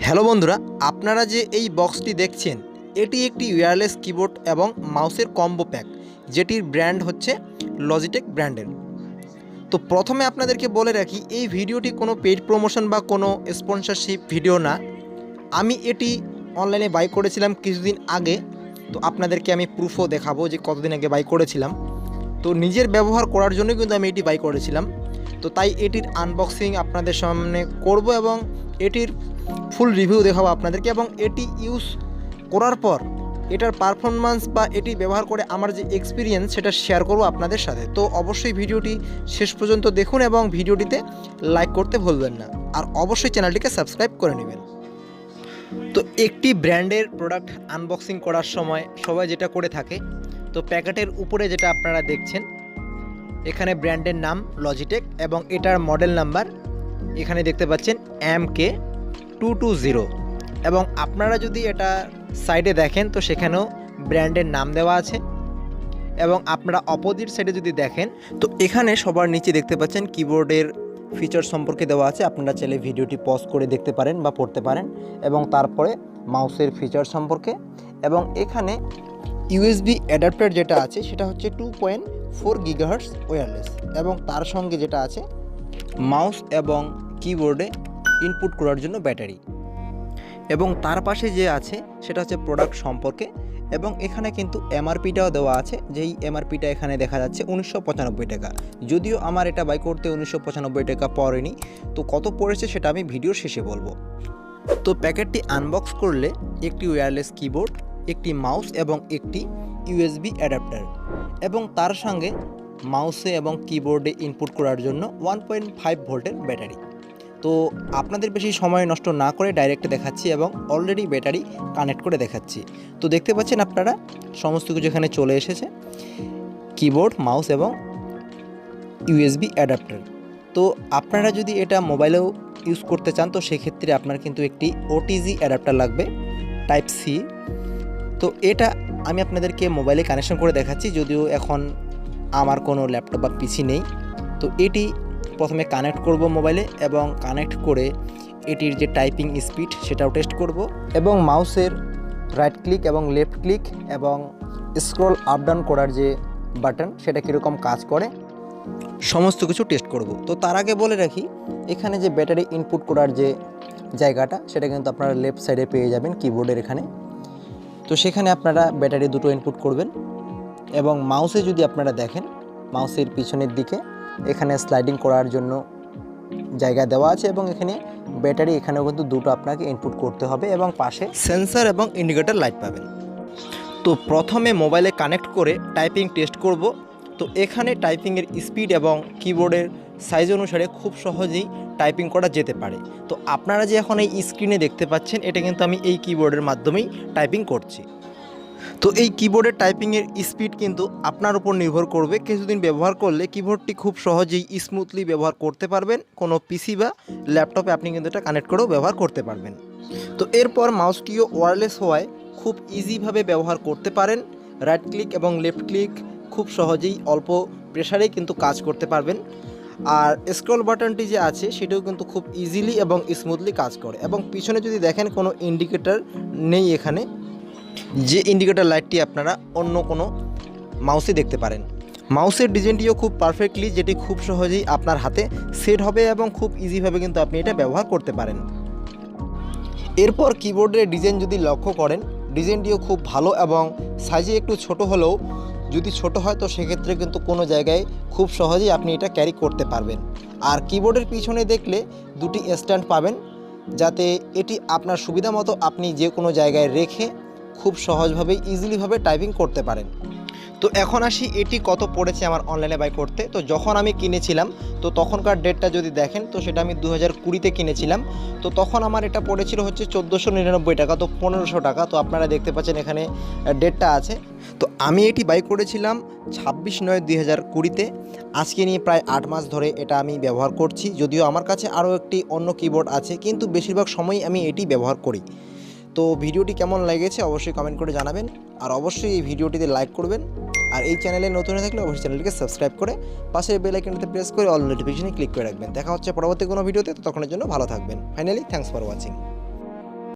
Hello বন্ধুরা, আপনারা যে এই বক্সটি দেখছেন এটি একটি ওয়্যারলেস কিবোর্ড এবং মাউসের কম্বো প্যাক, যেটির ব্র্যান্ড হচ্ছে লজিটেক ব্র্যান্ডের। তো প্রথমে আপনাদেরকে বলে রাখি, এই ভিডিওটি কোনো পেইড প্রমোশন বা কোনো স্পন্সরশিপ ভিডিও না। আমি এটি অনলাইনে বাই করেছিলাম কিছুদিন আগে, তো আপনাদেরকে আমি প্রুফও দেখাবো যে কতদিন আগে বাই করেছিলাম। তো নিজের ব্যবহার করার জন্য কিন্তু আমি এটি বাই করেছিলাম। তো তাই এটির আনবক্সিং আপনাদের সামনে করব এবং এটির ফুল রিভিউ দেখাবো আপনাদেরকে, এবং এটি ইউজ করার পর এটার পারফরমেন্স বা এটি ব্যবহার করে আমার যে এক্সপিরিয়েন্স সেটা শেয়ার করব আপনাদের সাথে। তো অবশ্যই ভিডিওটি শেষ পর্যন্ত দেখুন এবং ভিডিওটিতে লাইক করতে ভুলবেন না, আর অবশ্যই চ্যানেলটিকে সাবস্ক্রাইব করে নেবেন। তো একটি ব্র্যান্ডের প্রোডাক্ট আনবক্সিং করার সময় সবাই যেটা করে থাকে, তো প্যাকেটের উপরে যেটা আপনারা দেখছেন এখানে ব্র্যান্ডের নাম লজিটেক এবং এটার মডেল নাম্বার এখানে দেখতে পাচ্ছেন MK220, এবং আপনারা যদি এটা সাইডে দেখেন তো সেখানেও ব্র্যান্ডের নাম দেওয়া আছে। এবং আপনারা অপোজিট সাইডে যদি দেখেন তো এখানে সবার নিচে দেখতে পাচ্ছেন কিবোর্ডের ফিচার সম্পর্কে দেওয়া আছে। আপনারা চাইলে ভিডিওটি পজ করে দেখতে পারেন বা পড়তে পারেন, এবং তারপরে মাউসের ফিচার সম্পর্কে। এবং এখানে ইউএসবি অ্যাডাপ্টার যেটা আছে সেটা হচ্ছে 2.4 GHz ওয়্যারলেস, এবং তার সঙ্গে যেটা আছে মাউস এবং কিবোর্ডে ইনপুট করার জন্য ব্যাটারি। এবং তার পাশে যে আছে সেটা হচ্ছে প্রোডাক্ট সম্পর্কে, এবং এখানে কিন্তু এমআরপিটাও দেওয়া আছে, যেই এমআরপিটা এখানে দেখা যাচ্ছে 1995 টাকা। যদিও আমার এটা বাই করতে 1995 টাকা পড়েনি, তো কত পড়েছে সেটা আমি ভিডিওর শেষে বলবো। তো প্যাকেটটি আনবক্স করলে একটি ওয়্যারলেস কিবোর্ড, একটি মাউস এবং একটি ইউএসবি অ্যাডাপ্টার, এবং তার সঙ্গে মাউসে এবং কিবোর্ডে ইনপুট করার জন্য 1.5 ভোল্টের ব্যাটারি। তো আপনাদের বেশি সময় নষ্ট না করে ডাইরেক্ট দেখাচ্ছি এবং অলরেডি ব্যাটারি কানেক্ট করে দেখাচ্ছি। তো দেখতে পাচ্ছেন আপনারা সমস্ত কিছু এখানে চলে এসেছে, কিবোর্ড, মাউস এবং ইউএসবি অ্যাডাপ্টার। তো আপনারা যদি এটা মোবাইলেও ইউজ করতে চান তো সেক্ষেত্রে আপনার কিন্তু একটি ওটিজি অ্যাডাপ্টার লাগবে, টাইপ সি। তো এটা আমি আপনাদেরকে মোবাইলে কানেকশন করে দেখাচ্ছি, যদিও এখন আমার কোনো ল্যাপটপ বা পিসি নেই। তো এটি প্রথমে কানেক্ট করব মোবাইলে, এবং কানেক্ট করে এটির যে টাইপিং স্পিড সেটাও টেস্ট করব, এবং মাউসের রাইট ক্লিক এবং লেফট ক্লিক এবং স্ক্রল আপ ডাউন করার যে বাটন সেটা কীরকম কাজ করে সমস্ত কিছু টেস্ট করব। তো তার আগে বলে রাখি, এখানে যে ব্যাটারি ইনপুট করার যে জায়গাটা সেটা কিন্তু আপনারা লেফট সাইডে পেয়ে যাবেন কিবোর্ডের এখানে। তো সেখানে আপনারা ব্যাটারি দুটো ইনপুট করবেন, এবং মাউসে যদি আপনারা দেখেন মাউসের পিছনের দিকে এখানে স্লাইডিং করার জন্য জায়গা দেওয়া আছে, এবং এখানে ব্যাটারি এখানেও কিন্তু দুটো আপনাকে ইনপুট করতে হবে, এবং পাশে সেন্সর এবং ইন্ডিকেটর লাইট পাবেন। তো প্রথমে মোবাইলে কানেক্ট করে টাইপিং টেস্ট করব। তো এখানে টাইপিংয়ের স্পিড এবং কিবোর্ডের সাইজ অনুসারে খুব সহজেই টাইপিং করা যেতে পারে। তো আপনারা যে এখন এই স্ক্রিনে দেখতে পাচ্ছেন এটা কিন্তু আমি এই কিবোর্ডের মাধ্যমেই টাইপিং করছি। তো এই কিবোর্ডের টাইপিংয়ের স্পিড কিন্তু আপনার উপর নির্ভর করবে। কিছুদিন ব্যবহার করলে কিবোর্ডটি খুব সহজেই স্মুথলি ব্যবহার করতে পারবেন। কোনো পিসি বা ল্যাপটপে আপনি কিন্তু এটা কানেক্ট করেও ব্যবহার করতে পারবেন। তো এরপর মাউসটিও ওয়্যারলেস হওয়ায় খুব ইজিভাবে ব্যবহার করতে পারেন। রাইট ক্লিক এবং লেফট ক্লিক খুব সহজেই অল্প প্রেসারেই কিন্তু কাজ করতে পারবেন। আর স্ক্রল বাটনটি যে আছে সেটাও কিন্তু খুব ইজিলি এবং স্মুথলি কাজ করে। এবং পিছনে যদি দেখেন কোনো ইন্ডিকেটর নেই এখানে, যে ইন্ডিকেটর লাইটটি আপনারা অন্য কোনো মাউসে দেখতে পারেন। মাউসের ডিজাইনটিও খুব পারফেক্টলি, যেটি খুব সহজেই আপনার হাতে সেট হবে এবং খুব ইজিভাবে কিন্তু আপনি এটা ব্যবহার করতে পারেন। এরপর কিবোর্ডের ডিজাইন যদি লক্ষ্য করেন, ডিজাইনটিও খুব ভালো, এবং সাইজে একটু ছোট হলেও যদি ছোট হয় তো সেক্ষেত্রে কিন্তু কোনো জায়গায় খুব সহজেই আপনি এটা ক্যারি করতে পারবেন। আর কিবোর্ডের পিছনে দেখলে দুটি স্ট্যান্ড পাবেন, যাতে এটি আপনার সুবিধা মতো আপনি যে কোনো জায়গায় রেখে খুব সহজভাবে ইজিলিভাবে টাইপিং করতে পারেন। তো এখন আসি এটি কত পড়েছে আমার অনলাইনে বাই করতে। তো যখন আমি কিনেছিলাম তো তখনকার ডেটটা যদি দেখেন তো সেটা আমি 2020-তে কিনেছিলাম। তো তখন আমার এটা পড়েছিল হচ্ছে 1499 টাকা, তো 1500 টাকা। তো আপনারা দেখতে পাচ্ছেন এখানে ডেটটা আছে। তো আমি এটি বাই করেছিলাম 26/9/2020-তে। আজকে নিয়ে প্রায় 8 মাস ধরে এটা আমি ব্যবহার করছি। যদিও আমার কাছে আরও একটি অন্য কিবোর্ড আছে, কিন্তু বেশিরভাগ সময়ই আমি এটি ব্যবহার করি। তো ভিডিওটি কেমন লেগেছে অবশ্যই কমেন্ট করে জানাবেন, আর অবশ্যই এই ভিডিওটিতে লাইক করবেন। আর এই চ্যানেলে নতুন হয়ে থাকলে অবশ্যই চ্যানেলটিকে সাবস্ক্রাইব করে পাশের বেল আইকনটিতে প্রেস করে অল নোটিফিকেশনে ক্লিক করে রাখবেন। দেখা হচ্ছে পরবর্তী কোনো ভিডিওতে, ততক্ষণের জন্য ভালো থাকবেন। Finally thanks for watching.